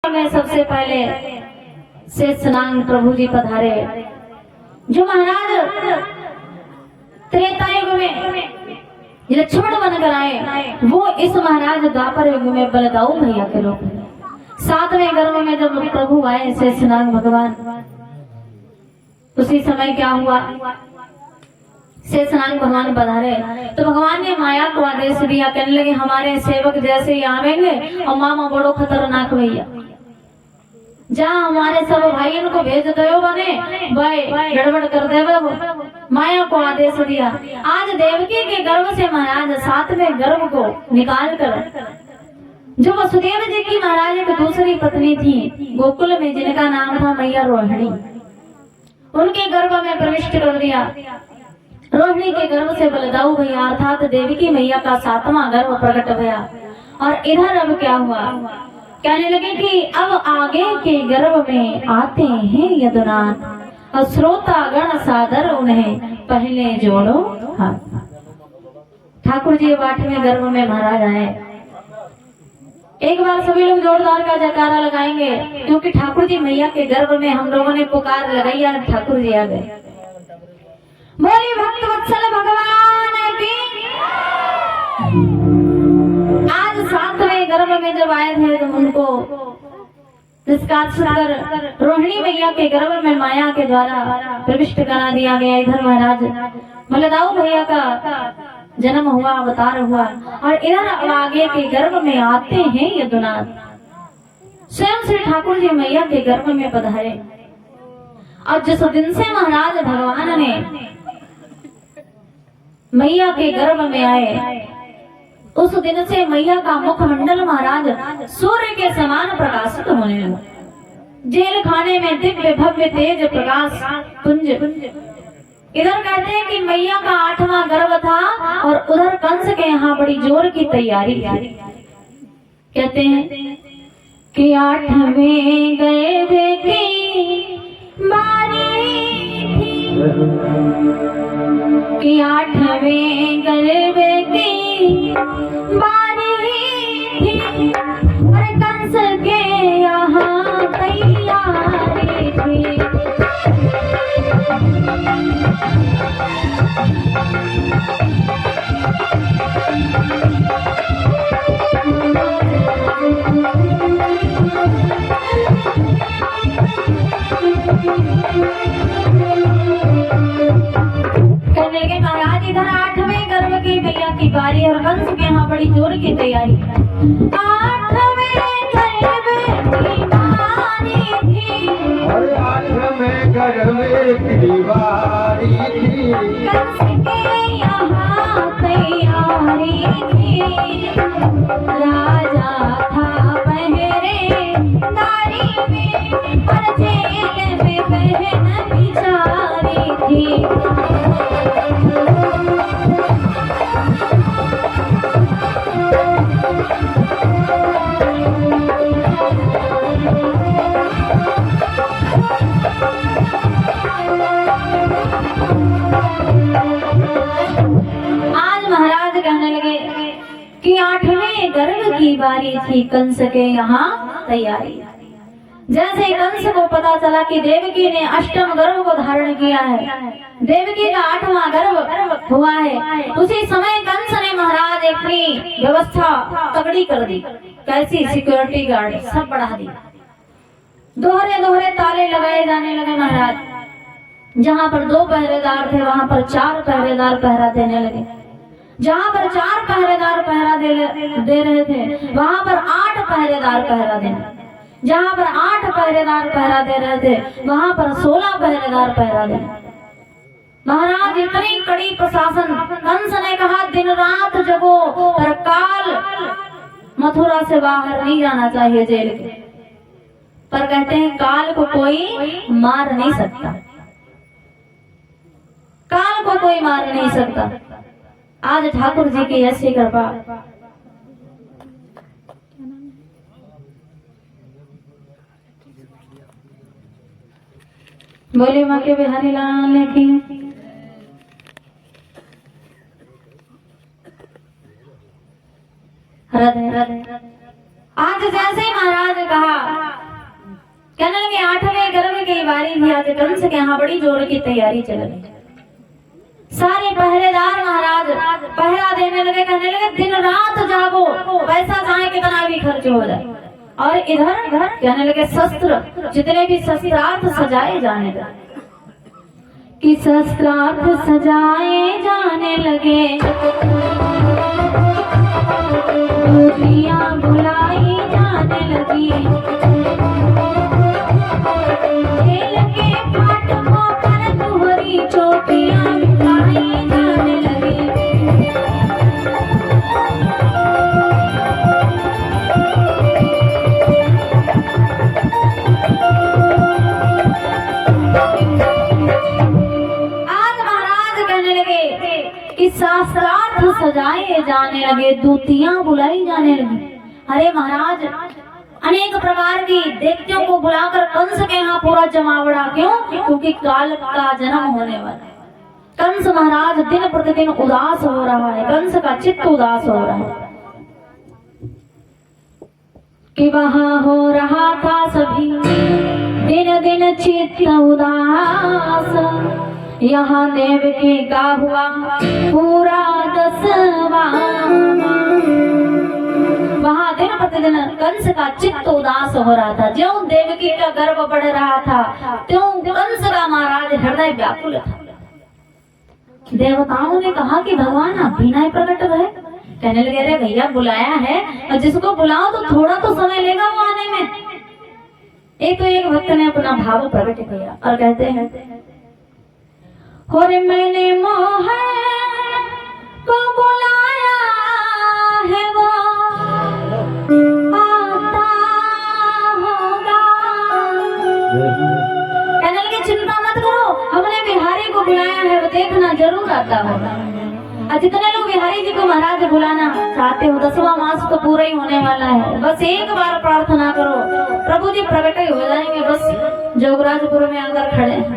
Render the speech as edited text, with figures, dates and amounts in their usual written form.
में सबसे पहले शेषनाग प्रभु जी पधारे, जो महाराज त्रेता युग में लक्ष्मण बनकर आए, वो इस महाराज द्वापर युग में बलदाऊ भैया के रूप में। सातवें गर्भ में जब प्रभु आए शेषनाग भगवान, उसी समय क्या हुआ, शेषनाग भगवान पधारे तो भगवान ने माया को आदेश दिया, कहने लगे हमारे सेवक जैसे ही आवेंगे और मामा बड़ो खतरनाक भैया, जहाँ हमारे सब भाइयों को भेज दो बने भाई गड़बड़ कर देवे वो। माया को आदेश दिया। आज देवकी के गर्भ से महाराज सातवें गर्भ को निकाल कर, जो वसुदेव जी की महाराज की दूसरी पत्नी थी गोकुल में, जिनका नाम था मैया रोहिणी, उनके गर्भ में प्रविष्ट कर दिया। रोहिणी के गर्भ से बलदाऊ भैया अर्थात देवकी मैया का सातवां गर्भ प्रकट हुआ। और इधर अब क्या हुआ, कहने लगे कि अब आगे के गर्भ में आते हैं यदुनाथ, और श्रोता गण सादर उन्हें पहले जोड़ो हाथ। ठाकुर जी 8वें गर्भ में महाराज आए। एक बार सभी लोग जोरदार का जयकारा लगाएंगे, क्योंकि ठाकुर जी मैया के गर्भ में हम लोगों ने पुकार लगाई और ठाकुर जी आ गए। बोली भक्त वत्सल भगवान की। आज 7वें गर्भ में जब आए थे तो उनको निष्कात सुनकर रोहिणी मैया के गर्भ में माया के द्वारा प्रविष्ट करा दिया गया। इधर महाराज बलदाऊ भैया का जन्म हुआ, अवतार हुआ, और इधर आगे के गर्भ में आते हैं यदुनाथ, स्वयं श्री ठाकुर जी मैया के गर्भ में पधारे। और जिस दिन से महाराज भगवान ने मैया के गर्भ में आए, उस दिन से मैया का मुखमंडल महाराज सूर्य के समान प्रकाशित होने लगा। जेल खाने में दिव्य भव्य तेज प्रकाश पुंज। इधर कहते हैं कि मैया का 8वां गर्भ था और उधर कंस के यहाँ बड़ी जोर की तैयारी थी। कहते हैं कि 8वें गर्भ की बारी थी, कि 8वें गर्भ की बारी थी, और कंस के यहाँ तैयारी थी। कहने के महाराज इधर 8वें गर्भ की मैया की बारी और कंस के यहाँ बड़ी जोर की तैयारी। 8वें गर्भ की बारी थी, और 8वें गर्भ की बारी थी, कंस के यहाँ तैयारी थी। राजा था पहरेदारी में, और जेल में बहन बिचारी थी। आज महाराज कहने लगे कि 8वें गर्भ की बारी थी, कंस के यहाँ तैयारी। जैसे कंस को पता चला कि देवकी ने 8वां गर्भ को धारण किया है, देवकी का 8वां गर्भ हुआ है, उसी समय कंस ने महाराज अपनी व्यवस्था तगड़ी कर दी। कैसी? सिक्योरिटी गार्ड सब बढ़ा दी, दोहरे दोहरे ताले लगाए जाने लगे। महाराज जहाँ पर 2 पहरेदार थे वहां पर 4 पहरेदार पहरा देने लगे, जहाँ पर 4 पहरेदार पहरा दे रहे थे वहां पर 8 पहरेदार पहरा देने, जहाँ पर 8 पहरेदार पहरा दे रहे थे वहां पर 16 पहरेदार पहरा देने। महाराज इतनी कड़ी प्रशासन। कंस ने कहा दिन रात जगो, पर काल मथुरा से बाहर नहीं जाना चाहिए जेल के। पर कहते हैं काल को कोई मार नहीं सकता, काल को कोई मार नहीं सकता। आज ठाकुर जी की ऐसी कृपा। बोले माँ के बिहारी लाल की। राधे राधे। आज जैसे महाराज कहा बारी थी आज कंस के यहाँ बड़ी जोर की तैयारी चल रही। सारे पहरेदार महाराज पहरा देने लगे, कहने लगे दिन रात जागो, पैसा चाहे कितना भी खर्च हो जाए। और इधर कहने लगे शस्त्र, जितने भी शस्त्रार्थ सजाए जाने लगे कि शस्त्रार्थ सजाए जाने लगे, दूतियां बुलाई जाने लगी, खेल के फाटकों पर तुहरी चोटियां बिठाई जाने लगी। कि शास्त्रार्थ सजाए जाने लगे, दूतियां बुलाई जाने लगी। अरे महाराज अनेक प्रकार की देवताओं को बुलाकर कंस के यहाँ पूरा जमावड़ा, क्यों? क्योंकि काल का जन्म होने वाला है। कंस महाराज दिन प्रतिदिन उदास हो रहा है, कंस का चित्त उदास हो रहा है कि वहां हो रहा था सभी दिन दिन चित्त उदास, यहाँ देवकी का हुआ पूरा 10वां। वहाँ दिन प्रतिदिन कंस का चित्त उदास हो रहा था, ज्यों देवकी का गर्भ बढ़ रहा था त्यों कंस का महाराज हृदय व्याकुल था। देवताओं ने कहा कि भगवान आप भी नहीं प्रकट भय। कहने लगे अरे भैया बुलाया है, और जिसको बुलाओ तो थोड़ा तो समय लेगा वो आने में। एक भक्त ने अपना भाव प्रकट किया और कहते हैं और मैंने मोहन को बुलाया है, वो आता होगा। कहने लगे चिंता मत करो, हमने बिहारी को बुलाया है, वो देखना जरूर आता होगा। और जितने लोग बिहारी जी को महाराज बुलाना चाहते हो, 10वां मास तो पूरा ही होने वाला है, बस एक बार प्रार्थना करो, प्रभु जी प्रकट ही हो जाएंगे। बस जोगराजपुर में आकर खड़े हैं।